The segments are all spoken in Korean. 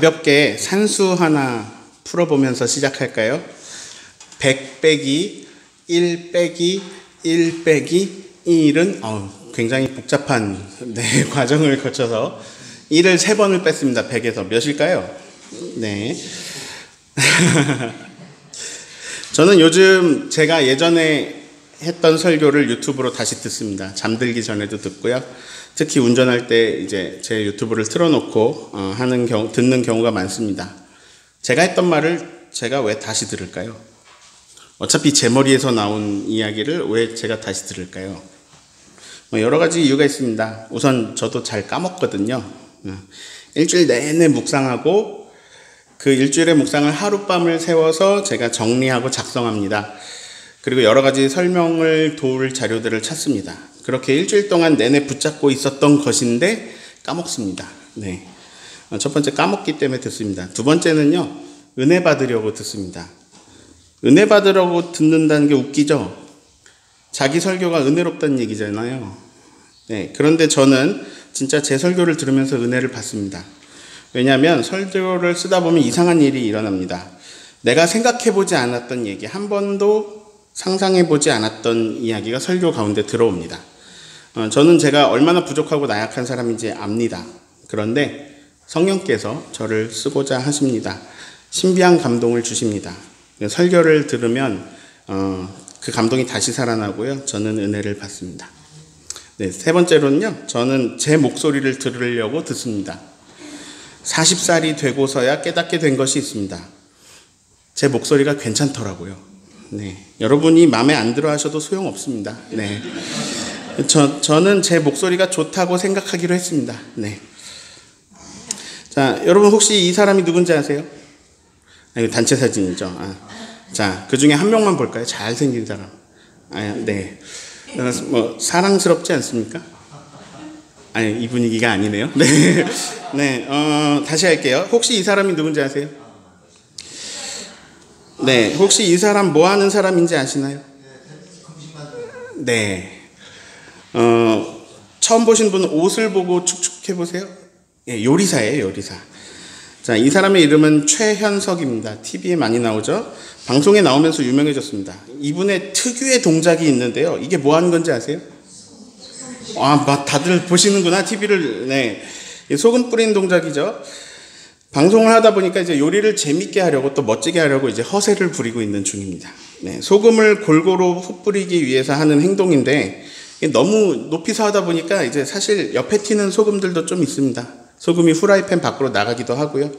가볍게 산수 하나 풀어보면서 시작할까요? 100 빼기 1 빼기 1 빼기 1은 굉장히 복잡한 과정을 거쳐서 1을 3번을 뺐습니다. 100에서 몇일까요? 네. 저는 요즘 제가 예전에 했던 설교를 유튜브로 다시 듣습니다. 잠들기 전에도 듣고요. 특히 운전할 때 이제 제 유튜브를 틀어놓고 듣는 경우가 많습니다. 제가 했던 말을 제가 왜 다시 들을까요? 어차피 제 머리에서 나온 이야기를 왜 제가 다시 들을까요? 여러 가지 이유가 있습니다. 우선 저도 잘 까먹거든요. 일주일 내내 묵상하고 그 일주일의 묵상을 하룻밤을 세워서 제가 정리하고 작성합니다. 그리고 여러 가지 설명을 도울 자료들을 찾습니다. 그렇게 일주일 동안 내내 붙잡고 있었던 것인데 까먹습니다. 네. 첫 번째 까먹기 때문에 듣습니다. 두 번째는요, 은혜 받으려고 듣습니다. 은혜 받으려고 듣는다는 게 웃기죠? 자기 설교가 은혜롭다는 얘기잖아요. 네. 그런데 저는 진짜 제 설교를 들으면서 은혜를 받습니다. 왜냐하면 설교를 쓰다 보면 이상한 일이 일어납니다. 내가 생각해보지 않았던 얘기, 한 번도 상상해보지 않았던 이야기가 설교 가운데 들어옵니다. 저는 제가 얼마나 부족하고 나약한 사람인지 압니다. 그런데 성령께서 저를 쓰고자 하십니다. 신비한 감동을 주십니다. 설교를 들으면 그 감동이 다시 살아나고요. 저는 은혜를 받습니다. 네, 세 번째로는요. 저는 제 목소리를 들으려고 듣습니다. 40살이 되고서야 깨닫게 된 것이 있습니다. 제 목소리가 괜찮더라고요. 네, 여러분이 마음에 안 들어 하셔도 소용없습니다. 네, 저는 제 목소리가 좋다고 생각하기로 했습니다. 네. 자, 여러분 혹시 이 사람이 누군지 아세요? 이거 단체 사진이죠. 자, 그 중에 한 명만 볼까요? 잘생긴 사람. 네. 사랑스럽지 않습니까? 아니, 이 분위기가 아니네요. 네. 네, 다시 할게요. 혹시 이 사람이 누군지 아세요? 네, 혹시 이 사람 뭐 하는 사람인지 아시나요? 네. 처음 보신 분은 옷을 보고 축축해 보세요. 예, 요리사예요, 요리사. 자, 이 사람의 이름은 최현석입니다. TV에 많이 나오죠? 방송에 나오면서 유명해졌습니다. 이분의 특유의 동작이 있는데요. 이게 뭐 하는 건지 아세요? 다들 보시는구나, TV를. 네. 소금 뿌리는 동작이죠. 방송을 하다 보니까 이제 요리를 재밌게 하려고 또 멋지게 하려고 이제 허세를 부리고 있는 중입니다. 네. 소금을 골고루 흩뿌리기 위해서 하는 행동인데 너무 높이서 하다 보니까 이제 사실 옆에 튀는 소금들도 좀 있습니다. 소금이 후라이팬 밖으로 나가기도 하고요.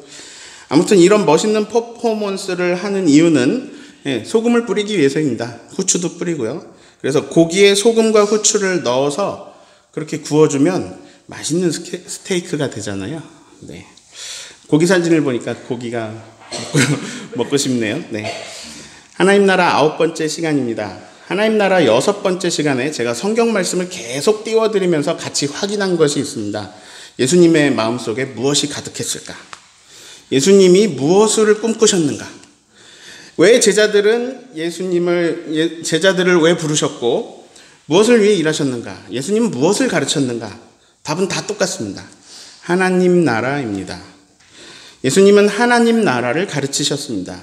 아무튼 이런 멋있는 퍼포먼스를 하는 이유는 소금을 뿌리기 위해서입니다. 후추도 뿌리고요. 그래서 고기에 소금과 후추를 넣어서 그렇게 구워주면 맛있는 스테이크가 되잖아요. 네. 고기 사진을 보니까 고기가 먹고 싶네요. 네. 하나님 나라 9번째 시간입니다. 하나님 나라 6번째 시간에 제가 성경 말씀을 계속 띄워드리면서 같이 확인한 것이 있습니다. 예수님의 마음속에 무엇이 가득했을까? 예수님이 무엇을 꿈꾸셨는가? 왜 제자들을 왜 부르셨고 무엇을 위해 일하셨는가? 예수님은 무엇을 가르쳤는가? 답은 다 똑같습니다. 하나님 나라입니다. 예수님은 하나님 나라를 가르치셨습니다.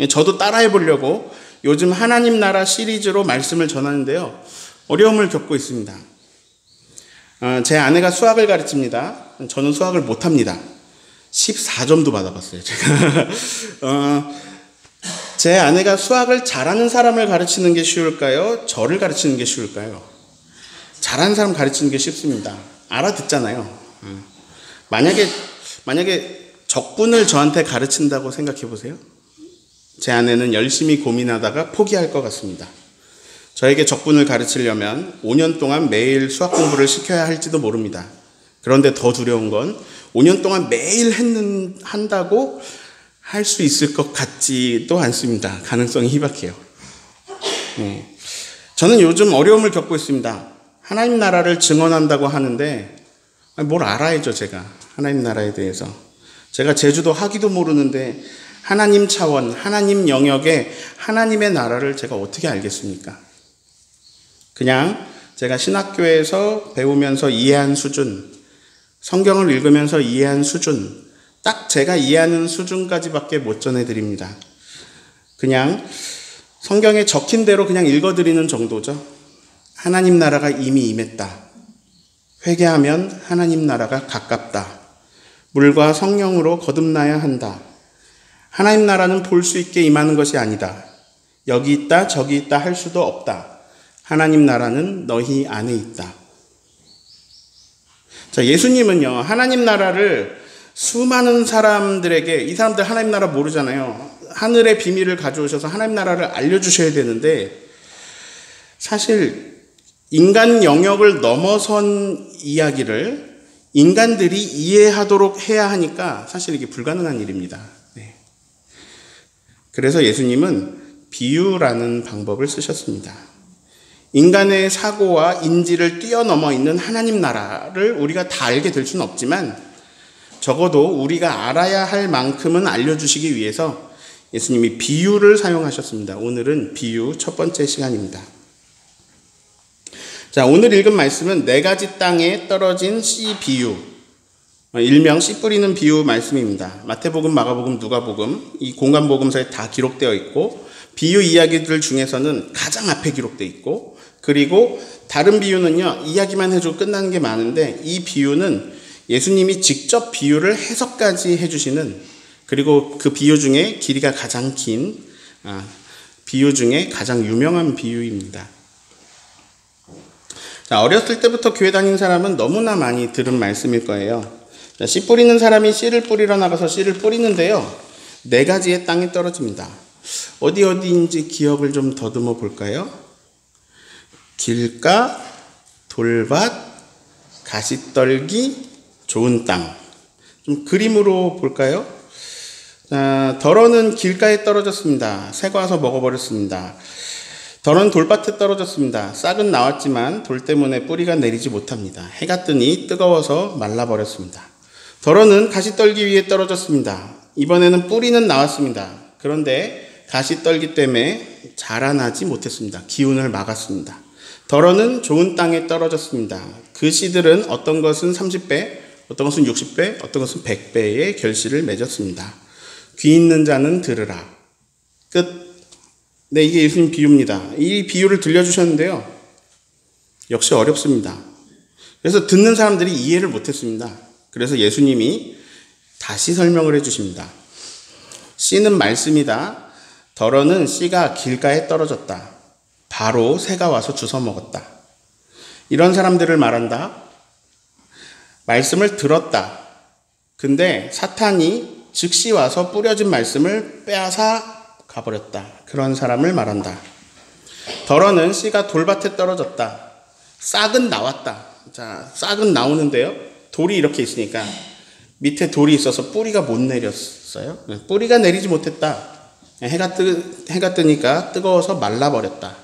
저도 따라해 보려고 요즘 하나님 나라 시리즈로 말씀을 전하는데요. 어려움을 겪고 있습니다. 제 아내가 수학을 가르칩니다. 저는 수학을 못합니다. 14점도 받아봤어요, 제가. 제 아내가 수학을 잘하는 사람을 가르치는 게 쉬울까요? 저를 가르치는 게 쉬울까요? 잘하는 사람 가르치는 게 쉽습니다. 알아듣잖아요. 만약에 적분을 저한테 가르친다고 생각해 보세요. 제 아내는 열심히 고민하다가 포기할 것 같습니다. 저에게 적분을 가르치려면 5년 동안 매일 수학 공부를 시켜야 할지도 모릅니다. 그런데 더 두려운 건 5년 동안 매일 한다고 할 수 있을 것 같지도 않습니다. 가능성이 희박해요. 저는 요즘 어려움을 겪고 있습니다. 하나님 나라를 증언한다고 하는데 뭘 알아야죠, 제가. 하나님 나라에 대해서. 제가 제주도 하기도 모르는데 하나님 차원, 하나님 영역에 하나님의 나라를 제가 어떻게 알겠습니까? 그냥 제가 신학교에서 배우면서 이해한 수준, 성경을 읽으면서 이해한 수준, 딱 제가 이해하는 수준까지밖에 못 전해드립니다. 그냥 성경에 적힌 대로 그냥 읽어드리는 정도죠. 하나님 나라가 이미 임했다. 회개하면 하나님 나라가 가깝다. 물과 성령으로 거듭나야 한다. 하나님 나라는 볼 수 있게 임하는 것이 아니다. 여기 있다 저기 있다 할 수도 없다. 하나님 나라는 너희 안에 있다. 자, 예수님은요, 하나님 나라를 수많은 사람들에게, 이 사람들 하나님 나라 모르잖아요. 하늘의 비밀을 가져오셔서 하나님 나라를 알려주셔야 되는데, 사실 인간 영역을 넘어선 이야기를 인간들이 이해하도록 해야 하니까 사실 이게 불가능한 일입니다. 네. 그래서 예수님은 비유라는 방법을 쓰셨습니다. 인간의 사고와 인지를 뛰어넘어 있는 하나님 나라를 우리가 다 알게 될 수는 없지만 적어도 우리가 알아야 할 만큼은 알려주시기 위해서 예수님이 비유를 사용하셨습니다. 오늘은 비유 첫 번째 시간입니다. 자, 오늘 읽은 말씀은 4가지 땅에 떨어진 씨 비유, 일명 씨 뿌리는 비유 말씀입니다. 마태복음, 마가복음, 누가복음, 이 공간복음서에 다 기록되어 있고, 비유 이야기들 중에서는 가장 앞에 기록되어 있고, 그리고 다른 비유는요, 이야기만 해주고 끝나는 게 많은데, 이 비유는 예수님이 직접 비유를 해석까지 해주시는, 그리고 그 비유 중에 길이가 가장 긴 비유 중에 가장 유명한 비유입니다. 자, 어렸을 때부터 교회 다닌 사람은 너무나 많이 들은 말씀일 거예요. 자, 씨 뿌리는 사람이 씨를 뿌리러 나가서 씨를 뿌리는데요, 4가지의 땅에 떨어집니다. 어디인지 기억을 좀 더듬어 볼까요? 길가, 돌밭, 가시떨기, 좋은 땅. 좀 그림으로 볼까요? 자, 덜어는 길가에 떨어졌습니다. 새가 와서 먹어버렸습니다. 덜은 돌밭에 떨어졌습니다. 싹은 나왔지만 돌 때문에 뿌리가 내리지 못합니다. 해가 뜨니 뜨거워서 말라버렸습니다. 덜어는 가시떨기 위에 떨어졌습니다. 이번에는 뿌리는 나왔습니다. 그런데 가시떨기 때문에 자라나지 못했습니다. 기운을 막았습니다. 덜어는 좋은 땅에 떨어졌습니다. 그 씨들은 어떤 것은 30배, 어떤 것은 60배, 어떤 것은 100배의 결실을 맺었습니다. 귀 있는 자는 들으라. 끝. 네, 이게 예수님 비유입니다. 이 비유를 들려주셨는데요, 역시 어렵습니다. 그래서 듣는 사람들이 이해를 못했습니다. 그래서 예수님이 다시 설명을 해주십니다. 씨는 말씀이다. 덜어는 씨가 길가에 떨어졌다. 바로 새가 와서 주워 먹었다. 이런 사람들을 말한다. 말씀을 들었다. 근데 사탄이 즉시 와서 뿌려진 말씀을 빼앗아 가버렸다. 그런 사람을 말한다. 덜어는 씨가 돌밭에 떨어졌다. 싹은 나왔다. 자, 싹은 나오는데요, 돌이 이렇게 있으니까 밑에 돌이 있어서 뿌리가 못 내렸어요. 뿌리가 내리지 못했다. 해가 뜨니까 뜨거워서 말라버렸다.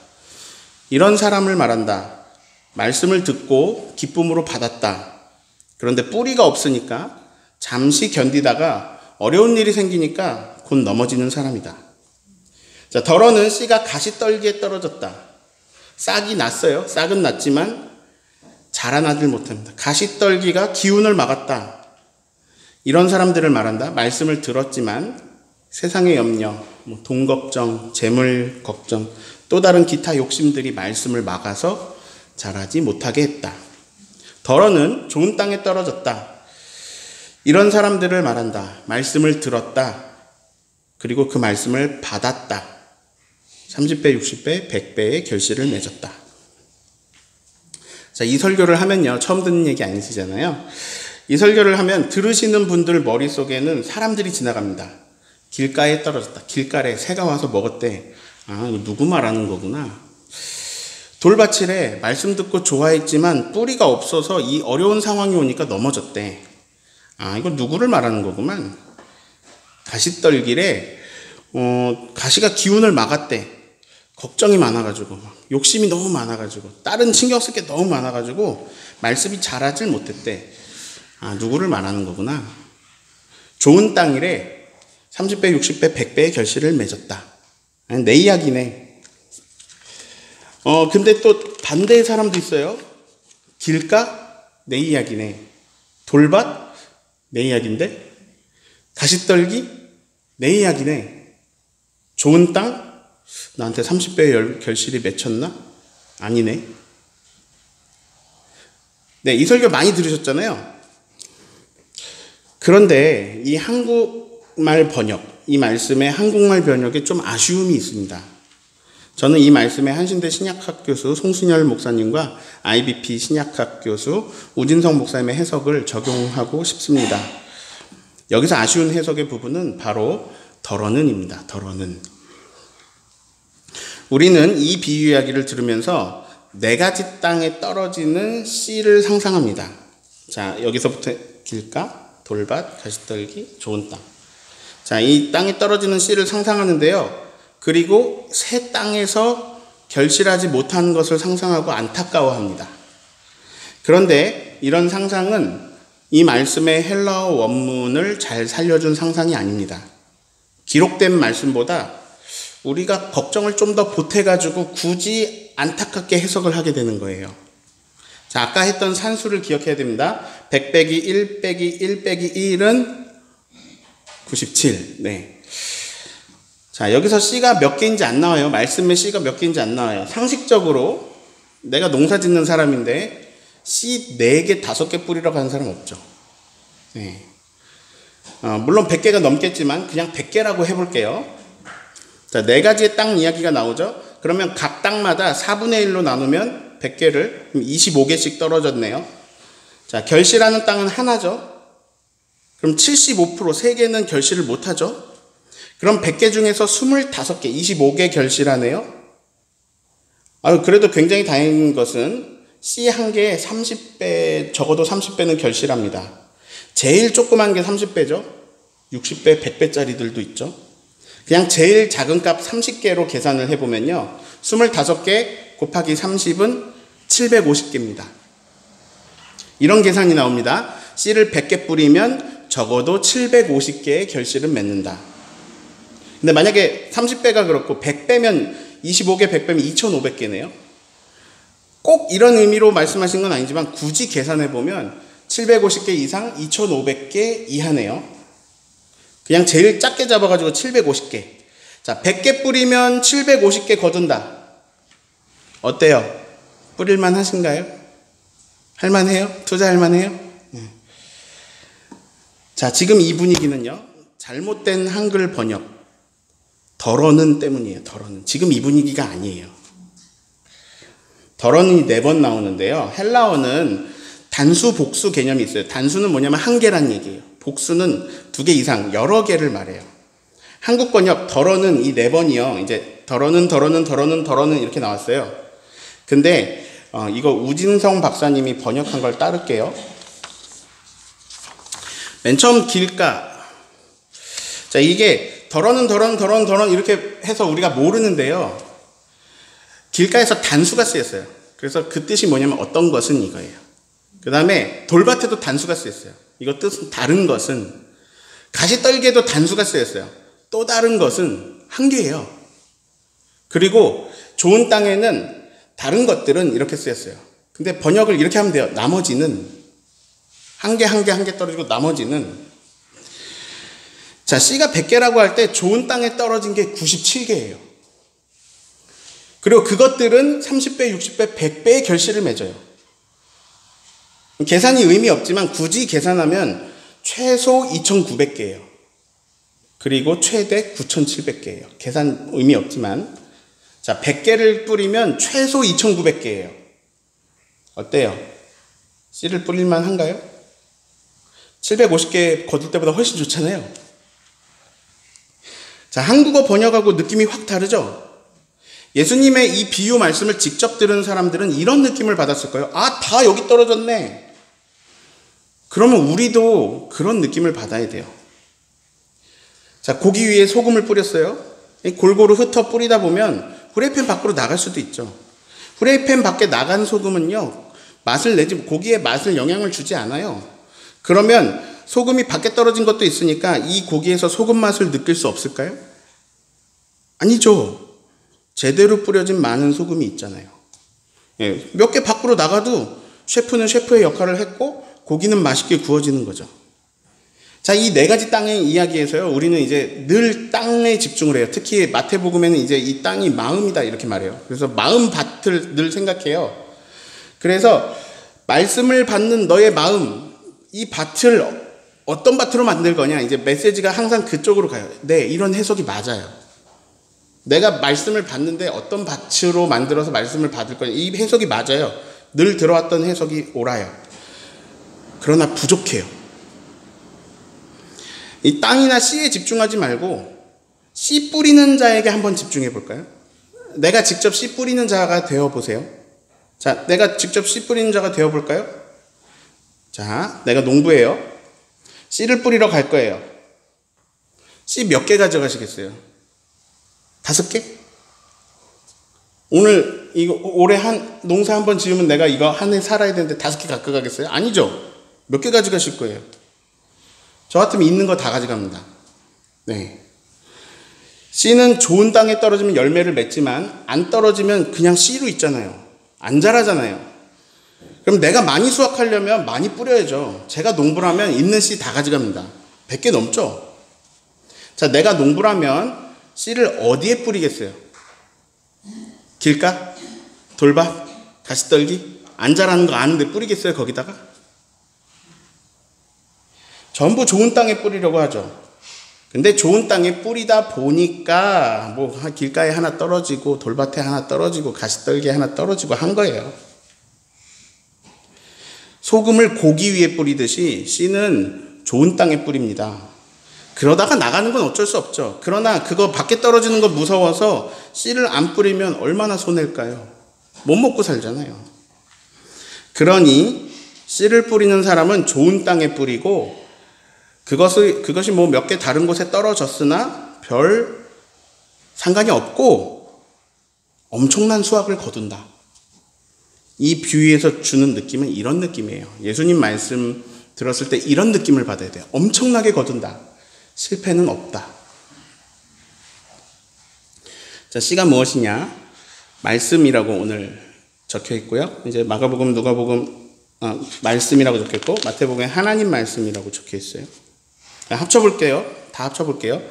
이런 사람을 말한다. 말씀을 듣고 기쁨으로 받았다. 그런데 뿌리가 없으니까 잠시 견디다가 어려운 일이 생기니까 곧 넘어지는 사람이다. 자, 덜어는 씨가 가시떨기에 떨어졌다. 싹이 났어요. 싹은 났지만 자라나질 못합니다. 가시떨기가 기운을 막았다. 이런 사람들을 말한다. 말씀을 들었지만 세상의 염려, 돈 걱정, 재물 걱정, 또 다른 기타 욕심들이 말씀을 막아서 자라지 못하게 했다. 덜어는 좋은 땅에 떨어졌다. 이런 사람들을 말한다. 말씀을 들었다. 그리고 그 말씀을 받았다. 30배, 60배, 100배의 결실을 맺었다. 자, 이 설교를 하면요, 처음 듣는 얘기 아니시잖아요. 이 설교를 하면 들으시는 분들 머릿속에는 사람들이 지나갑니다. 길가에 떨어졌다. 길가에 새가 와서 먹었대. 아, 이거 누구 말하는 거구나. 돌밭이래. 말씀 듣고 좋아했지만 뿌리가 없어서 이 어려운 상황이 오니까 넘어졌대. 아, 이거 누구를 말하는 거구만. 가시떨기래. 가시가 기운을 막았대. 걱정이 많아가지고, 욕심이 너무 많아가지고, 다른 신경 쓸 게 너무 많아가지고 말씀이 자라질 못했대. 아, 누구를 말하는 거구나. 좋은 땅이래. 30배, 60배, 100배의 결실을 맺었다. 아니, 내 이야기네. 근데 또 반대의 사람도 있어요. 길가? 내 이야기네. 돌밭? 내 이야기인데? 가시떨기? 내 이야기네. 좋은 땅? 나한테 30배의 결실이 맺혔나? 아니네. 네, 이 설교 많이 들으셨잖아요. 그런데 이 한국말 번역, 이 말씀의 한국말 번역에 좀 아쉬움이 있습니다. 저는 이 말씀에 한신대 신약학 교수 송순열 목사님과 IBP 신약학 교수 우진성 목사님의 해석을 적용하고 싶습니다. 여기서 아쉬운 해석의 부분은 바로 덜어는입니다. 덜어는. 우리는 이 비유 이야기를 들으면서 네 가지 땅에 떨어지는 씨를 상상합니다. 자, 여기서부터 길가, 돌밭, 가시떨기, 좋은 땅. 자, 이 땅에 떨어지는 씨를 상상하는데요. 그리고 새 땅에서 결실하지 못하는 것을 상상하고 안타까워합니다. 그런데 이런 상상은 이 말씀의 헬라어 원문을 잘 살려준 상상이 아닙니다. 기록된 말씀보다 우리가 걱정을 좀 더 보태가지고 굳이 안타깝게 해석을 하게 되는 거예요. 자, 아까 했던 산수를 기억해야 됩니다. 100 빼기 1 빼기 1 빼기 1은 97. 네. 자, 여기서 씨가 몇 개인지 안 나와요. 말씀의 씨가 몇 개인지 안 나와요. 상식적으로 내가 농사 짓는 사람인데 씨 4개, 5개 뿌리러 가는 사람 없죠. 네. 물론 100개가 넘겠지만 그냥 100개라고 해볼게요. 자, 4가지의 땅 이야기가 나오죠. 그러면 각 땅마다 4분의 1로 나누면 100개를 25개씩 떨어졌네요. 자, 결실하는 땅은 하나죠. 그럼 75%, 3개는 결실을 못하죠. 그럼 100개 중에서 25개, 25개 결실하네요. 그래도 굉장히 다행인 것은 C 한 개에 30배, 적어도 30배는 결실합니다. 제일 조그만 게 30배죠. 60배, 100배짜리들도 있죠. 그냥 제일 작은 값 30개로 계산을 해보면요. 25개 곱하기 30은 750개입니다. 이런 계산이 나옵니다. C를 100개 뿌리면 적어도 750개의 결실은 맺는다. 근데 만약에 30배가 그렇고 100배면 25개 100배면 2500개네요. 꼭 이런 의미로 말씀하신 건 아니지만 굳이 계산해보면 750개 이상 2500개 이하네요. 그냥 제일 작게 잡아가지고 750개. 자, 100개 뿌리면 750개 거둔다. 어때요? 뿌릴만 하신가요? 할만해요? 투자할만해요? 자, 지금 이 분위기는요. 잘못된 한글 번역. 덜어는 때문이에요. 덜어는. 지금 이 분위기가 아니에요. 덜어는이 4번 나오는데요. 헬라어는 단수, 복수 개념이 있어요. 단수는 뭐냐면 한 개란 얘기예요. 복수는 2개 이상, 여러 개를 말해요. 한국 번역 덜어는 이 4번이요. 이제 덜어는 이렇게 나왔어요. 근데 이거 우진성 박사님이 번역한 걸 따를게요. 맨 처음 길가. 자, 이게 덜어는 이렇게 해서 우리가 모르는데요. 길가에서 단수가 쓰였어요. 그래서 그 뜻이 뭐냐면 어떤 것은 이거예요. 그 다음에 돌밭에도 단수가 쓰였어요. 이거 뜻은 다른 것은. 가시떨기에도 단수가 쓰였어요. 또 다른 것은 한 개예요. 그리고 좋은 땅에는 다른 것들은 이렇게 쓰였어요. 근데 번역을 이렇게 하면 돼요. 나머지는 한 개 떨어지고 나머지는. 자, C가 100개라고 할 때 좋은 땅에 떨어진 게 97개예요. 그리고 그것들은 30배, 60배, 100배의 결실을 맺어요. 계산이 의미 없지만 굳이 계산하면 최소 2,900개예요. 그리고 최대 9,700개예요. 계산 의미 없지만. 자, 100개를 뿌리면 최소 2,900개예요. 어때요? C를 뿌릴만 한가요? 750개 거둘 때보다 훨씬 좋잖아요. 자, 한국어 번역하고 느낌이 확 다르죠? 예수님의 이 비유 말씀을 직접 들은 사람들은 이런 느낌을 받았을 거예요. 아, 다 여기 떨어졌네. 그러면 우리도 그런 느낌을 받아야 돼요. 자, 고기 위에 소금을 뿌렸어요. 골고루 흩어 뿌리다 보면 후라이팬 밖으로 나갈 수도 있죠. 후라이팬 밖에 나간 소금은요, 맛을 내지, 고기에 맛을 영향을 주지 않아요. 그러면 소금이 밖에 떨어진 것도 있으니까 이 고기에서 소금 맛을 느낄 수 없을까요? 아니죠. 제대로 뿌려진 많은 소금이 있잖아요. 예, 몇 개 밖으로 나가도 셰프는 셰프의 역할을 했고 고기는 맛있게 구워지는 거죠. 자, 이 네 가지 땅의 이야기에서요, 우리는 이제 늘 땅에 집중을 해요. 특히 마태복음에는 이제 이 땅이 마음이다 이렇게 말해요. 그래서 마음 밭을 늘 생각해요. 그래서 말씀을 받는 너의 마음, 이 밭을 어떤 밭으로 만들 거냐, 이제 메시지가 항상 그쪽으로 가요. 네, 이런 해석이 맞아요. 내가 말씀을 받는데 어떤 밭으로 만들어서 말씀을 받을 거냐, 이 해석이 맞아요. 늘 들어왔던 해석이 옳아요. 그러나 부족해요. 이 땅이나 씨에 집중하지 말고 씨 뿌리는 자에게 한번 집중해 볼까요? 내가 직접 씨 뿌리는 자가 되어 보세요. 자, 내가 직접 씨 뿌리는 자가 되어 볼까요? 자, 내가 농부예요. 씨를 뿌리러 갈 거예요. 씨 몇 개 가져가시겠어요? 5개? 오늘 이거 올해 농사 한번 지으면 내가 이거 한 해 살아야 되는데 5개 갖고 가겠어요? 아니죠. 몇 개 가져가실 거예요? 저 같으면 있는 거 다 가져갑니다. 네. 씨는 좋은 땅에 떨어지면 열매를 맺지만 안 떨어지면 그냥 씨로 있잖아요. 안 자라잖아요. 그럼 내가 많이 수확하려면 많이 뿌려야죠. 제가 농부라면 있는 씨 다 가져갑니다. 100개 넘죠? 자, 내가 농부라면 씨를 어디에 뿌리겠어요? 길가? 돌밭? 가시떨기? 안 자라는 거 아는데 뿌리겠어요, 거기다가? 전부 좋은 땅에 뿌리려고 하죠. 근데 좋은 땅에 뿌리다 보니까 뭐 길가에 하나 떨어지고 돌밭에 하나 떨어지고 가시떨기에 하나 떨어지고 한 거예요. 소금을 고기 위에 뿌리듯이 씨는 좋은 땅에 뿌립니다. 그러다가 나가는 건 어쩔 수 없죠. 그러나 그거 밖에 떨어지는 거 무서워서 씨를 안 뿌리면 얼마나 손해일까요? 못 먹고 살잖아요. 그러니 씨를 뿌리는 사람은 좋은 땅에 뿌리고 그것이 뭐 몇 개 다른 곳에 떨어졌으나 별 상관이 없고 엄청난 수확을 거둔다. 이 비유에서 주는 느낌은 이런 느낌이에요. 예수님 말씀 들었을 때 이런 느낌을 받아야 돼요. 엄청나게 거둔다. 실패는 없다. 자, 씨가 무엇이냐? 말씀이라고 오늘 적혀 있고요. 이제 마가복음, 누가복음 말씀이라고 적혀 있고 마태복음에 하나님 말씀이라고 적혀 있어요. 합쳐볼게요. 다 합쳐볼게요.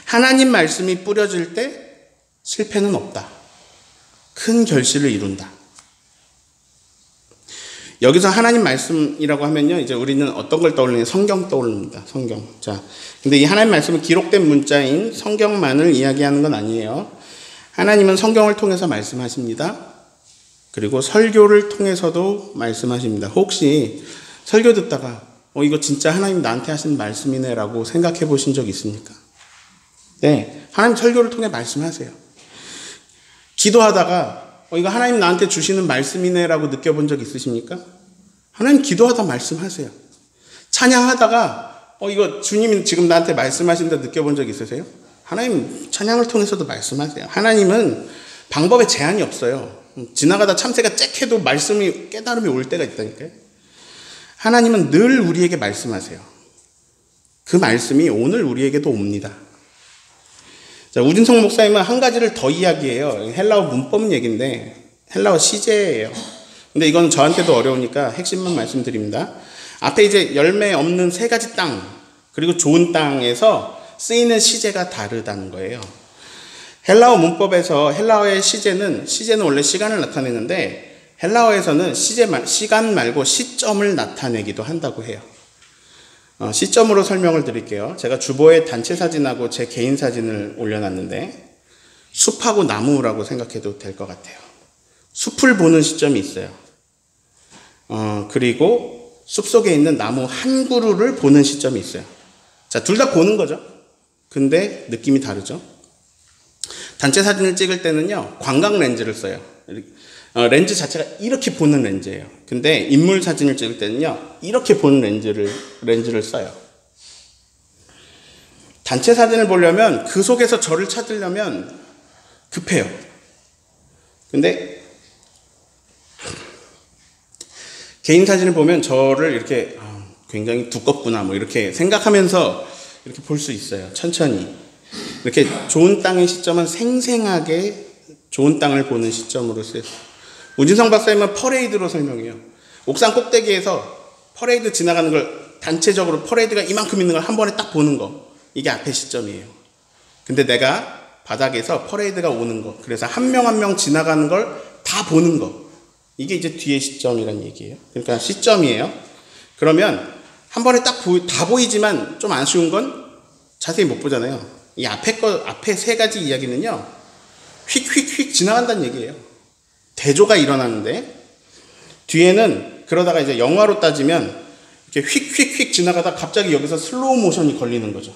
하나님 말씀이 뿌려질 때 실패는 없다. 큰 결실을 이룬다. 여기서 하나님 말씀이라고 하면요, 이제 우리는 어떤 걸 떠올리냐? 성경 떠올립니다. 성경. 자, 근데 이 하나님 말씀은 기록된 문자인 성경만을 이야기하는 건 아니에요. 하나님은 성경을 통해서 말씀하십니다. 그리고 설교를 통해서도 말씀하십니다. 혹시 설교 듣다가 이거 진짜 하나님 나한테 하신 말씀이네 라고 생각해 보신 적 있습니까? 네, 하나님 설교를 통해 말씀하세요. 기도하다가 이거 하나님 나한테 주시는 말씀이네 라고 느껴본 적 있으십니까? 하나님 기도하다 말씀하세요. 찬양하다가 이거 주님이 지금 나한테 말씀하신다 느껴본 적 있으세요? 하나님 찬양을 통해서도 말씀하세요. 하나님은 방법에 제한이 없어요. 지나가다 참새가 짹해도 말씀이 깨달음이 올 때가 있다니까요. 하나님은 늘 우리에게 말씀하세요. 그 말씀이 오늘 우리에게도 옵니다. 자, 우진성 목사님은 한 가지를 더 이야기해요. 헬라어 문법 얘기인데 헬라어 시제예요. 근데 이건 저한테도 어려우니까 핵심만 말씀드립니다. 앞에 이제 열매 없는 3가지 땅 그리고 좋은 땅에서 쓰이는 시제가 다르다는 거예요. 헬라어 문법에서 헬라어의 시제는 원래 시간을 나타내는데 헬라어에서는 시간 말고 시점을 나타내기도 한다고 해요. 시점으로 설명을 드릴게요. 제가 주보에 단체 사진하고 제 개인 사진을 올려놨는데 숲하고 나무라고 생각해도 될 것 같아요. 숲을 보는 시점이 있어요. 그리고 숲속에 있는 나무 한 그루를 보는 시점이 있어요. 자, 둘 다 보는 거죠. 근데 느낌이 다르죠. 단체 사진을 찍을 때는요, 광각 렌즈를 써요. 렌즈 자체가 이렇게 보는 렌즈예요. 근데 인물 사진을 찍을 때는요, 이렇게 보는 렌즈를 써요. 단체 사진을 보려면 그 속에서 저를 찾으려면 급해요. 근데 개인 사진을 보면 저를 이렇게 굉장히 두껍구나 뭐 이렇게 생각하면서 이렇게 볼 수 있어요. 천천히. 이렇게 좋은 땅의 시점은 생생하게 좋은 땅을 보는 시점으로 쓰여요. 우진성 박사님은 퍼레이드로 설명해요. 옥상 꼭대기에서 퍼레이드 지나가는 걸 단체적으로 퍼레이드가 이만큼 있는 걸 한 번에 딱 보는 거. 이게 앞에 시점이에요. 근데 내가 바닥에서 퍼레이드가 오는 거. 그래서 한 명 한 명 지나가는 걸 다 보는 거. 이게 이제 뒤에 시점이라는 얘기예요. 그러니까 시점이에요. 그러면 한 번에 딱 다 보이지만 좀 아쉬운 건 자세히 못 보잖아요. 이 앞에 세 가지 이야기는요, 휙휙휙 지나간다는 얘기예요. 대조가 일어나는데, 뒤에는 그러다가 이제 영화로 따지면 이렇게 휙휙휙 지나가다 갑자기 여기서 슬로우 모션이 걸리는 거죠.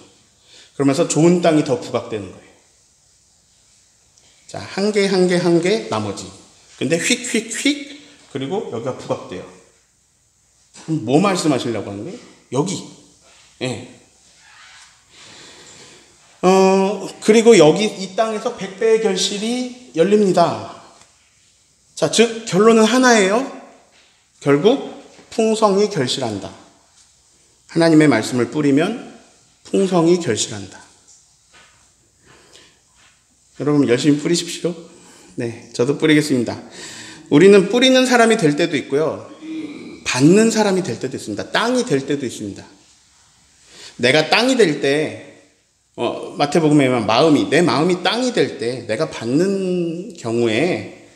그러면서 좋은 땅이 더 부각되는 거예요. 자, 한 개, 한 개, 한 개, 나머지. 근데 휙휙휙, 그리고 여기가 부각돼요. 뭐 말씀하시려고 하는 거예요? 여기. 예. 그리고 여기 이 땅에서 100배의 결실이 열립니다. 자, 즉 결론은 하나예요. 결국 풍성이 결실한다. 하나님의 말씀을 뿌리면 풍성이 결실한다. 여러분 열심히 뿌리십시오. 네, 저도 뿌리겠습니다. 우리는 뿌리는 사람이 될 때도 있고요, 받는 사람이 될 때도 있습니다. 땅이 될 때도 있습니다. 내가 땅이 될 때, 마태복음에 보면 내 마음이 땅이 될 때, 내가 받는 경우에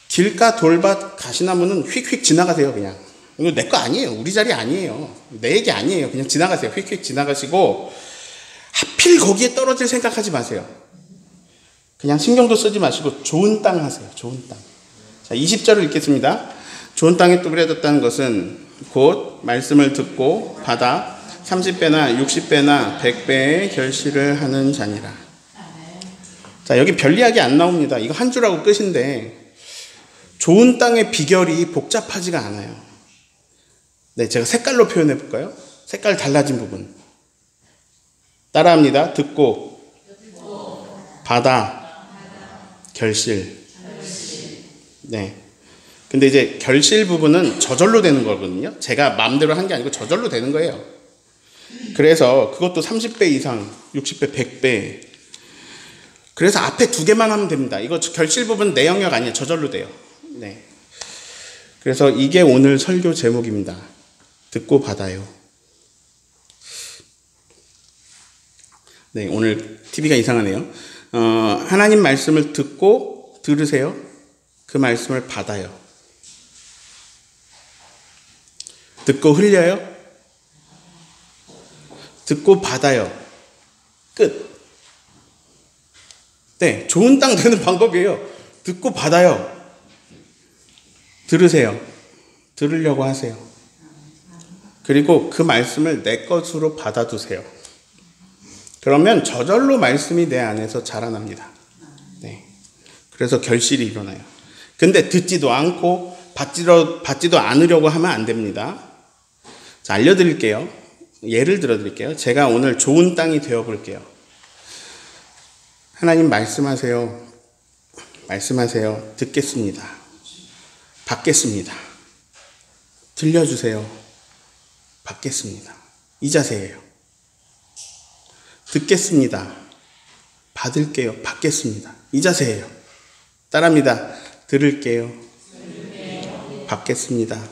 길가 돌밭 가시나무는 휙휙 지나가세요. 그냥 이거 내 거 아니에요. 우리 자리 아니에요. 내 얘기 아니에요. 그냥 지나가세요. 휙휙 지나가시고 하필 거기에 떨어질 생각하지 마세요. 그냥 신경도 쓰지 마시고 좋은 땅 하세요. 좋은 땅. 자, 20절을 읽겠습니다. 좋은 땅에 뿌려졌다는 것은 곧 말씀을 듣고 받아 30배나 60배나 100배의 결실을 하는 자니라. 자, 여기 별 이야기 안 나옵니다. 이거 한 줄하고 끝인데, 좋은 땅의 비결이 복잡하지가 않아요. 네, 제가 색깔로 표현해 볼까요? 색깔 달라진 부분. 따라합니다. 듣고, 받아, 결실. 네. 근데 이제 결실 부분은 저절로 되는 거거든요. 제가 마음대로 한 게 아니고 저절로 되는 거예요. 그래서 그것도 30배 이상, 60배, 100배. 그래서 앞에 두 개만 하면 됩니다. 이거 결실 부분 내 영역 아니에요. 저절로 돼요. 네. 그래서 이게 오늘 설교 제목입니다. 듣고 받아요. 네, 오늘 TV가 이상하네요. 하나님 말씀을 듣고 들으세요. 그 말씀을 받아요. 듣고 흘려요. 듣고 받아요. 끝. 네, 좋은 땅 되는 방법이에요. 듣고 받아요. 들으세요. 들으려고 하세요. 그리고 그 말씀을 내 것으로 받아두세요. 그러면 저절로 말씀이 내 안에서 자라납니다. 네. 그래서 결실이 일어나요. 근데 듣지도 않고 받지도 않으려고 하면 안 됩니다. 자, 알려드릴게요. 예를 들어드릴게요. 제가 오늘 좋은 땅이 되어볼게요. 하나님 말씀하세요. 말씀하세요. 듣겠습니다. 받겠습니다. 들려주세요. 받겠습니다. 이 자세예요. 듣겠습니다. 받을게요. 받겠습니다. 이 자세예요. 따라합니다. 들을게요. 받겠습니다.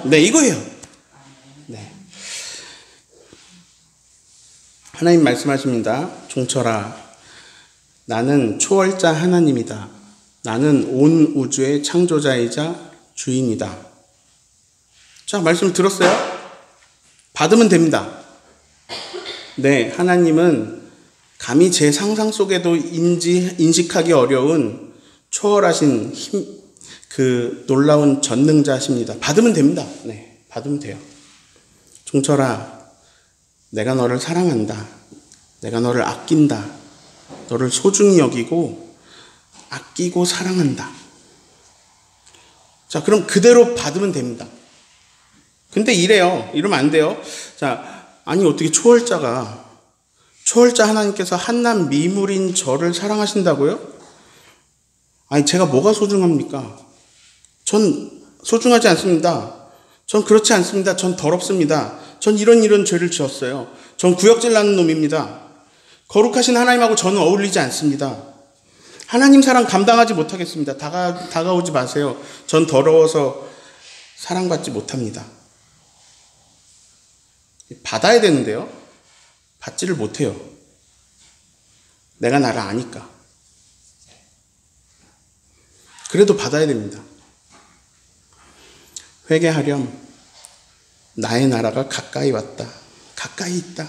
네, 이거예요. 네. 하나님 말씀하십니다. 종철아, 나는 초월자 하나님이다. 나는 온 우주의 창조자이자 주인이다. 자, 말씀 들었어요? 받으면 됩니다. 네, 하나님은 감히 제 상상 속에도 인식하기 어려운 초월하신 그 놀라운 전능자십니다. 받으면 됩니다. 네, 받으면 돼요. 종철아, 내가 너를 사랑한다. 내가 너를 아낀다. 너를 소중히 여기고 아끼고 사랑한다. 자, 그럼 그대로 받으면 됩니다. 근데 이러면 안 돼요. 자, 아니 어떻게 초월자 하나님께서 한낱 미물인 저를 사랑하신다고요? 아니 제가 뭐가 소중합니까? 전 소중하지 않습니다. 전 그렇지 않습니다. 전 더럽습니다. 전 이런 죄를 지었어요. 전 구역질 나는 놈입니다. 거룩하신 하나님하고 저는 어울리지 않습니다. 하나님 사랑 감당하지 못하겠습니다. 다가오지 마세요. 전 더러워서 사랑받지 못합니다. 받아야 되는데요. 받지를 못해요. 내가 나를 아니까. 그래도 받아야 됩니다. 회개하렴. 나의 나라가 가까이 왔다. 가까이 있다.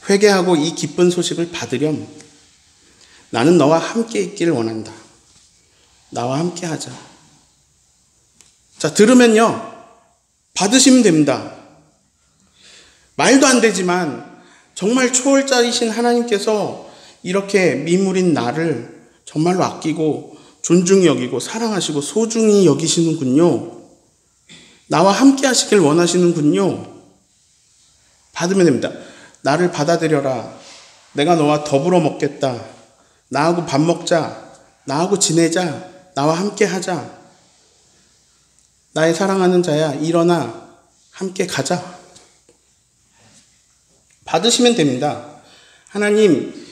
회개하고 이 기쁜 소식을 받으렴. 나는 너와 함께 있기를 원한다. 나와 함께 하자. 자, 들으면요. 받으시면 됩니다. 말도 안 되지만 정말 초월자이신 하나님께서 이렇게 미물인 나를 정말로 아끼고 존중히 여기고 사랑하시고 소중히 여기시는군요. 나와 함께 하시길 원하시는군요. 받으면 됩니다. 나를 받아들여라. 내가 너와 더불어 먹겠다. 나하고 밥 먹자. 나하고 지내자. 나와 함께 하자. 나의 사랑하는 자야, 일어나. 함께 가자. 받으시면 됩니다. 하나님,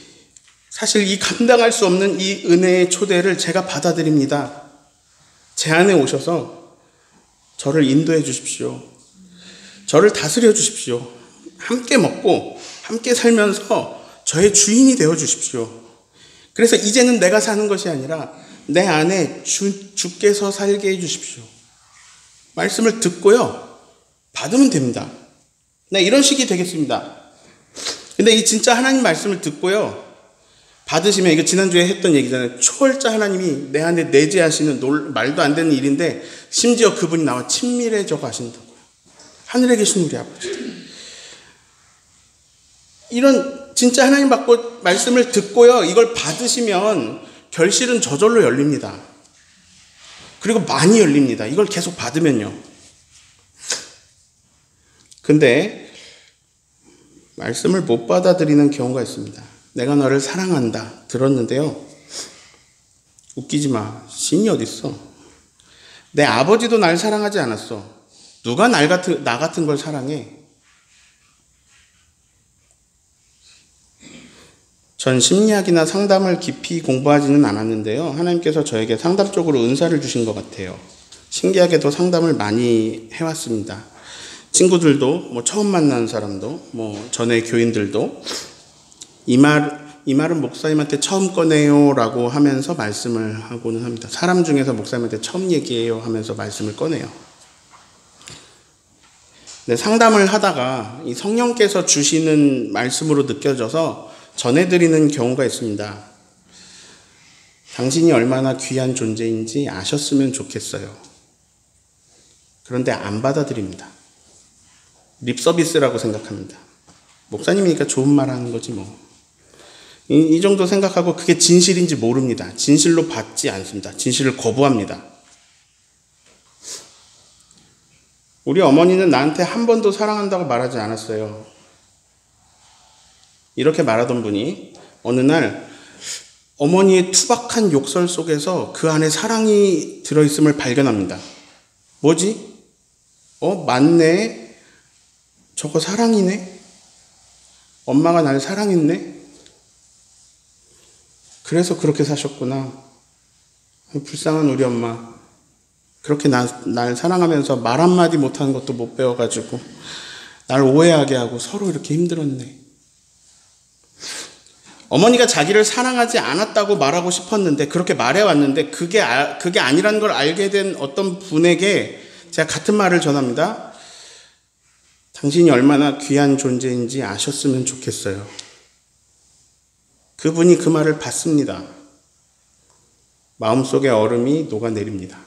사실 이 감당할 수 없는 이 은혜의 초대를 제가 받아들입니다. 제 안에 오셔서 저를 인도해 주십시오. 저를 다스려 주십시오. 함께 먹고 함께 살면서 저의 주인이 되어 주십시오. 그래서 이제는 내가 사는 것이 아니라 내 안에 주께서 살게 해 주십시오. 말씀을 듣고요. 받으면 됩니다. 네, 이런 식이 되겠습니다. 근데 이 진짜 하나님 말씀을 듣고요. 받으시면, 이거 지난주에 했던 얘기잖아요. 초월자 하나님이 내 안에 내재하시는 말도 안 되는 일인데 심지어 그분이 나와 친밀해져 가신다고요. 하늘에 계신 우리 아버지. 이런 진짜 하나님 받고 말씀을 듣고요. 이걸 받으시면 결실은 저절로 열립니다. 그리고 많이 열립니다. 이걸 계속 받으면요. 근데 말씀을 못 받아들이는 경우가 있습니다. 내가 너를 사랑한다. 들었는데요. 웃기지 마. 신이 어딨어. 내 아버지도 날 사랑하지 않았어. 누가 나 같은 걸 사랑해? 전 심리학이나 상담을 깊이 공부하지는 않았는데요. 하나님께서 저에게 상담 쪽으로 은사를 주신 것 같아요. 신기하게도 상담을 많이 해왔습니다. 친구들도, 처음 만나는 사람도, 전에 교인들도, 이 말은 목사님한테 처음 꺼내요 라고 하면서 말씀을 하고는 합니다. 사람 중에서 목사님한테 처음 얘기해요 하면서 말씀을 꺼내요. 네, 상담을 하다가 이 성령께서 주시는 말씀으로 느껴져서 전해드리는 경우가 있습니다. 당신이 얼마나 귀한 존재인지 아셨으면 좋겠어요. 그런데 안 받아들입니다. 립서비스라고 생각합니다. 목사님이니까 좋은 말 하는 거지 뭐. 이 정도 생각하고 그게 진실인지 모릅니다. 진실로 받지 않습니다. 진실을 거부합니다. 우리 어머니는 나한테 한 번도 사랑한다고 말하지 않았어요. 이렇게 말하던 분이 어느 날 어머니의 투박한 욕설 속에서 그 안에 사랑이 들어있음을 발견합니다. 뭐지? 맞네. 저거 사랑이네. 엄마가 날 사랑했네. 그래서 그렇게 사셨구나. 불쌍한 우리 엄마. 그렇게 날 사랑하면서 말 한마디 못하는 것도 못 배워가지고 날 오해하게 하고 서로 이렇게 힘들었네. 어머니가 자기를 사랑하지 않았다고 말하고 싶었는데, 그렇게 말해왔는데 그게 아니라는 걸 알게 된 어떤 분에게 제가 같은 말을 전합니다. 당신이 얼마나 귀한 존재인지 아셨으면 좋겠어요. 그분이 그 말을 받습니다. 마음속에 얼음이 녹아내립니다.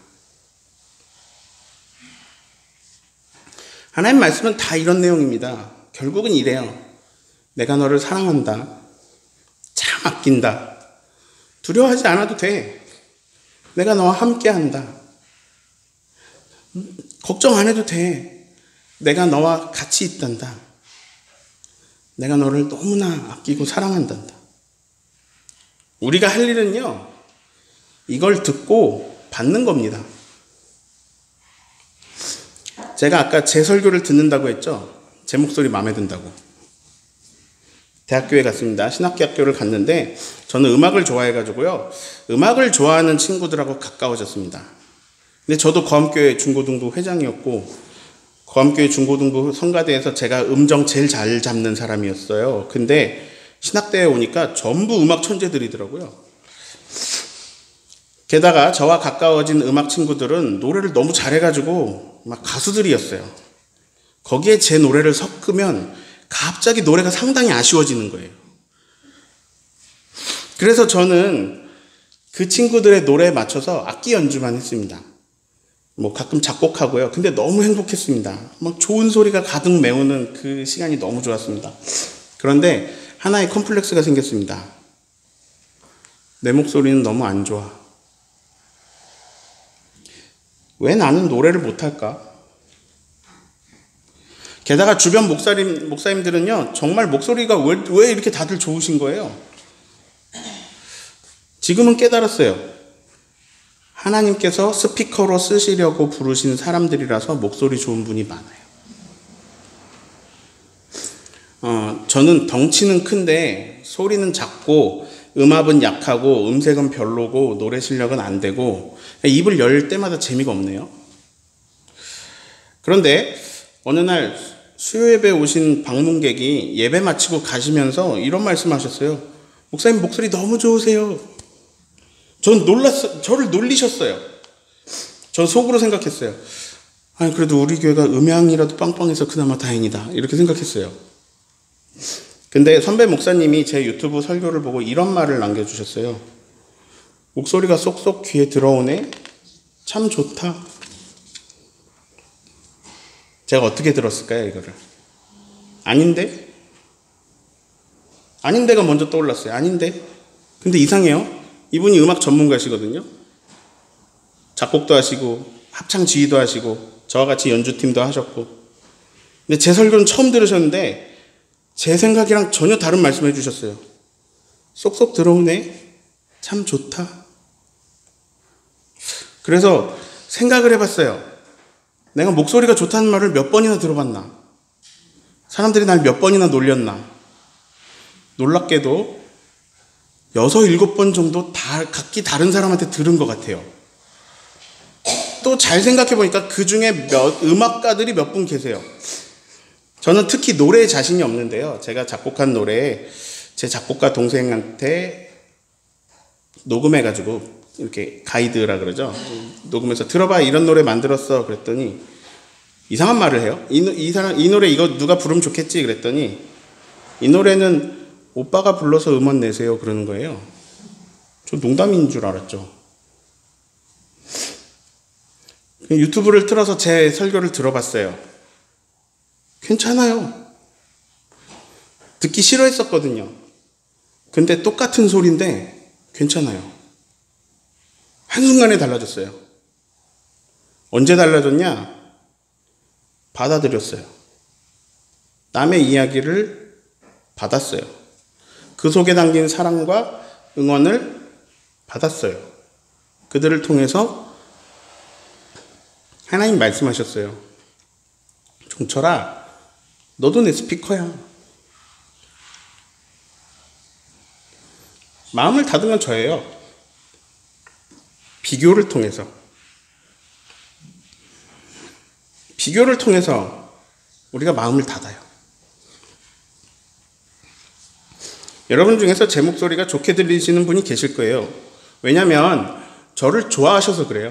하나님 말씀은 다 이런 내용입니다. 결국은 이래요. 내가 너를 사랑한다. 참 아낀다. 두려워하지 않아도 돼. 내가 너와 함께한다. 걱정 안 해도 돼. 내가 너와 같이 있단다. 내가 너를 너무나 아끼고 사랑한단다. 우리가 할 일은요, 이걸 듣고 받는 겁니다. 제가 아까 제 설교를 듣는다고 했죠? 제 목소리 마음에 든다고. 대학교에 갔습니다. 신학교를 갔는데 저는 음악을 좋아해가지고요. 음악을 좋아하는 친구들하고 가까워졌습니다. 근데 저도 거함교회 중고등부 회장이었고 거함교회 중고등부 성가대에서 제가 음정 제일 잘 잡는 사람이었어요. 근데 신학대에 오니까 전부 음악 천재들이더라고요. 게다가 저와 가까워진 음악 친구들은 노래를 너무 잘해가지고 막 가수들이었어요. 거기에 제 노래를 섞으면 갑자기 노래가 상당히 아쉬워지는 거예요. 그래서 저는 그 친구들의 노래에 맞춰서 악기 연주만 했습니다. 뭐 가끔 작곡하고요. 근데 너무 행복했습니다. 막 좋은 소리가 가득 메우는 그 시간이 너무 좋았습니다. 그런데 하나의 컴플렉스가 생겼습니다. 내 목소리는 너무 안 좋아. 왜 나는 노래를 못할까? 게다가 주변 목사님들은요, 정말 목소리가 왜 이렇게 다들 좋으신 거예요? 지금은 깨달았어요. 하나님께서 스피커로 쓰시려고 부르신 사람들이라서 목소리 좋은 분이 많아요. 저는 덩치는 큰데 소리는 작고 음압은 약하고 음색은 별로고 노래 실력은 안 되고 입을 열 때마다 재미가 없네요. 그런데 어느 날 수요예배 오신 방문객이 예배 마치고 가시면서 이런 말씀하셨어요. 목사님 목소리 너무 좋으세요. 저를 놀리셨어요. 전 속으로 생각했어요. 아니, 그래도 우리 교회가 음향이라도 빵빵해서 그나마 다행이다. 이렇게 생각했어요. 근데 선배 목사님이 제 유튜브 설교를 보고 이런 말을 남겨주셨어요. 목소리가 쏙쏙 귀에 들어오네. 참 좋다. 제가 어떻게 들었을까요, 이거를? 아닌데? 아닌데가 먼저 떠올랐어요. 아닌데? 근데 이상해요. 이분이 음악 전문가시거든요. 작곡도 하시고 합창 지휘도 하시고 저와 같이 연주팀도 하셨고. 근데 제 설교는 처음 들으셨는데 제 생각이랑 전혀 다른 말씀을 해주셨어요. 쏙쏙 들어오네. 참 좋다. 그래서 생각을 해봤어요. 내가 목소리가 좋다는 말을 몇 번이나 들어봤나? 사람들이 날 몇 번이나 놀렸나? 놀랍게도 6, 7번 정도 각기 다른 사람한테 들은 것 같아요. 또 잘 생각해보니까 그 중에 음악가들이 몇 분 계세요. 저는 특히 노래에 자신이 없는데요. 제가 작곡한 노래 제 작곡가 동생한테 녹음해가지고 이렇게 가이드라 그러죠. 녹음해서 들어봐, 이런 노래 만들었어. 그랬더니 이상한 말을 해요. 이 노래 이거 누가 부르면 좋겠지. 그랬더니 이 노래는 오빠가 불러서 음원 내세요. 그러는 거예요. 저 농담인 줄 알았죠. 유튜브를 틀어서 제 설교를 들어봤어요. 괜찮아요. 듣기 싫어했었거든요. 근데 똑같은 소리인데 괜찮아요. 한순간에 달라졌어요. 언제 달라졌냐? 받아들였어요. 남의 이야기를 받았어요. 그 속에 담긴 사랑과 응원을 받았어요. 그들을 통해서 하나님 말씀하셨어요. 종철아, 너도 내 스피커야. 마음을 닫은 건 저예요. 비교를 통해서. 비교를 통해서 우리가 마음을 닫아요. 여러분 중에서 제 목소리가 좋게 들리시는 분이 계실 거예요. 왜냐하면 저를 좋아하셔서 그래요.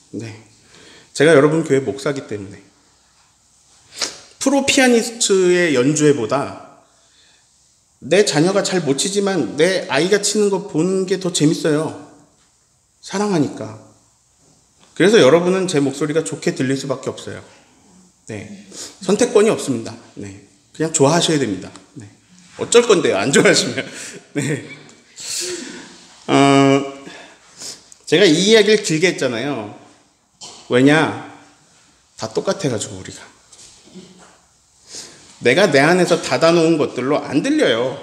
네, 제가 여러분 교회 목사기 때문에. 프로 피아니스트의 연주회보다 내 자녀가 잘 못 치지만 내 아이가 치는 거 보는 게 더 재밌어요. 사랑하니까. 그래서 여러분은 제 목소리가 좋게 들릴 수밖에 없어요. 네, 선택권이 없습니다. 네, 그냥 좋아하셔야 됩니다. 네. 어쩔 건데요, 안 좋아하시면. 네. 제가 이 이야기를 길게 했잖아요. 왜냐? 다 똑같아가지고 우리가. 내가 내 안에서 닫아놓은 것들로 안 들려요.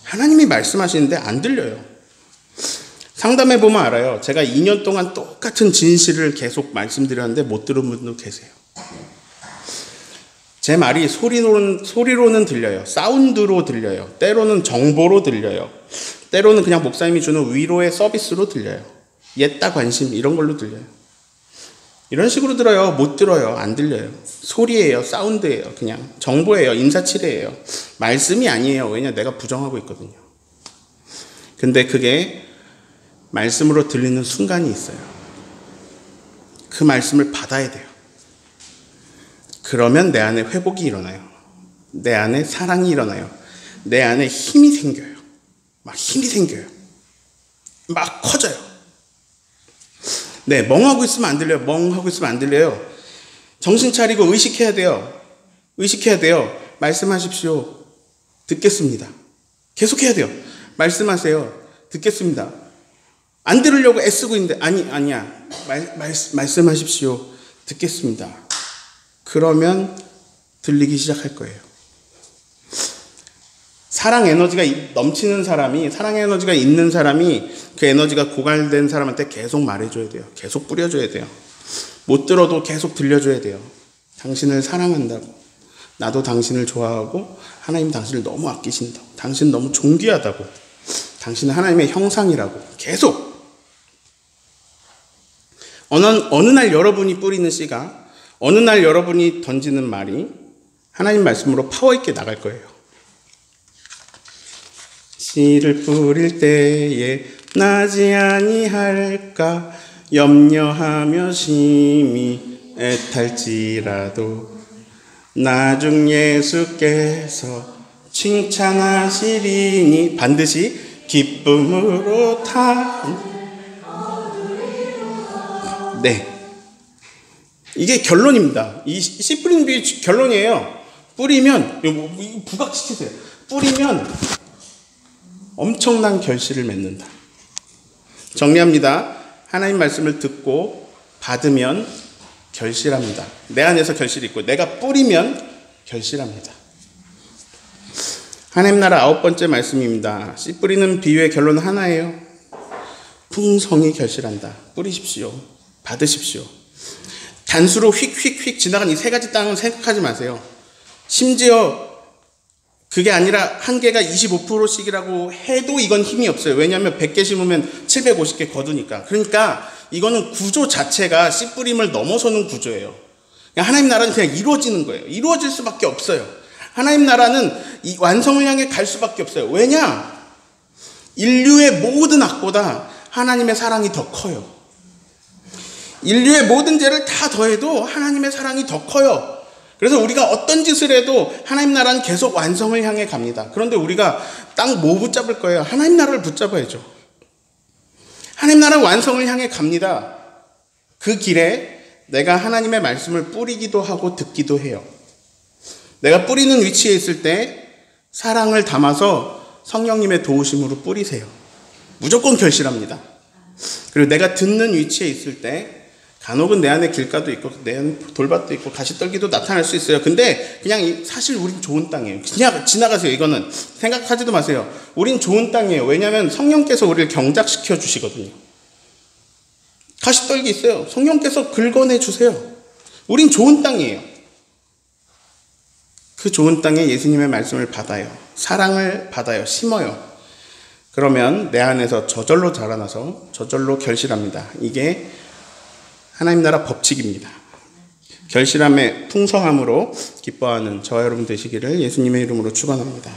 하나님이 말씀하시는데 안 들려요. 상담해보면 알아요. 제가 2년 동안 똑같은 진실을 계속 말씀드렸는데 못 들은 분도 계세요. 제 말이 소리로는 들려요. 사운드로 들려요. 때로는 정보로 들려요. 때로는 그냥 목사님이 주는 위로의 서비스로 들려요. 옛다 관심 이런 걸로 들려요. 이런 식으로 들어요. 못 들어요. 안 들려요. 소리예요. 사운드예요. 그냥 정보예요. 인사치레예요. 말씀이 아니에요. 왜냐? 내가 부정하고 있거든요. 근데 그게 말씀으로 들리는 순간이 있어요. 그 말씀을 받아야 돼요. 그러면 내 안에 회복이 일어나요. 내 안에 사랑이 일어나요. 내 안에 힘이 생겨요. 막 힘이 생겨요. 막 커져요. 네, 멍하고 있으면 안 들려요. 멍하고 있으면 안 들려요. 정신 차리고 의식해야 돼요. 의식해야 돼요. 말씀하십시오. 듣겠습니다. 계속해야 돼요. 말씀하세요. 듣겠습니다. 안 들으려고 애쓰고 있는데 아니야. 말씀하십시오. 듣겠습니다. 그러면 들리기 시작할 거예요. 사랑 에너지가 넘치는 사람이, 사랑 에너지가 있는 사람이 그 에너지가 고갈된 사람한테 계속 말해줘야 돼요. 계속 뿌려줘야 돼요. 못 들어도 계속 들려줘야 돼요. 당신을 사랑한다고. 나도 당신을 좋아하고 하나님 당신을 너무 아끼신다고. 당신 너무 존귀하다고. 당신은 하나님의 형상이라고. 계속. 어느 날 여러분이 뿌리는 씨가, 어느 날 여러분이 던지는 말이 하나님 말씀으로 파워 있게 나갈 거예요. 씨를 뿌릴 때에 나지 아니할까 염려하며 심히 애탈지라도 나중 예수께서 칭찬하시리니 반드시 기쁨으로 네, 이게 결론입니다. 이 씨 뿌리는 비 결론이에요. 뿌리면 부각시키세요. 뿌리면 엄청난 결실을 맺는다. 정리합니다. 하나님 말씀을 듣고 받으면 결실합니다. 내 안에서 결실이 있고 내가 뿌리면 결실합니다. 하나님 나라 9번째 말씀입니다. 씨 뿌리는 비유의 결론은 하나예요. 풍성히 결실한다. 뿌리십시오. 받으십시오. 단수로 휙휙휙 지나간 이 세 가지 땅은 생각하지 마세요. 심지어 그게 아니라 한 개가 25%씩이라고 해도 이건 힘이 없어요. 왜냐하면 100개 심으면 750개 거두니까. 그러니까 이거는 구조 자체가 씨 뿌림을 넘어서는 구조예요. 하나님 나라는 그냥 이루어지는 거예요. 이루어질 수밖에 없어요. 하나님 나라는 이 완성을 향해 갈 수밖에 없어요. 왜냐? 인류의 모든 악보다 하나님의 사랑이 더 커요. 인류의 모든 죄를 다 더해도 하나님의 사랑이 더 커요. 그래서 우리가 어떤 짓을 해도 하나님 나라는 계속 완성을 향해 갑니다. 그런데 우리가 딱 뭐 붙잡을 거예요? 하나님 나라를 붙잡아야죠. 하나님 나라 완성을 향해 갑니다. 그 길에 내가 하나님의 말씀을 뿌리기도 하고 듣기도 해요. 내가 뿌리는 위치에 있을 때 사랑을 담아서 성령님의 도우심으로 뿌리세요. 무조건 결실합니다. 그리고 내가 듣는 위치에 있을 때 간혹은 내 안에 길가도 있고 내 안에 돌밭도 있고 가시떨기도 나타날 수 있어요. 근데 그냥 사실 우린 좋은 땅이에요. 그냥 지나가세요. 이거는 생각하지도 마세요. 우린 좋은 땅이에요. 왜냐하면 성령께서 우리를 경작시켜 주시거든요. 가시떨기 있어요. 성령께서 긁어내 주세요. 우린 좋은 땅이에요. 그 좋은 땅에 예수님의 말씀을 받아요. 사랑을 받아요. 심어요. 그러면 내 안에서 저절로 자라나서 저절로 결실합니다. 이게 하나님 나라 법칙입니다. 결실함의 풍성함으로 기뻐하는 저와 여러분 되시기를 예수님의 이름으로 축원합니다.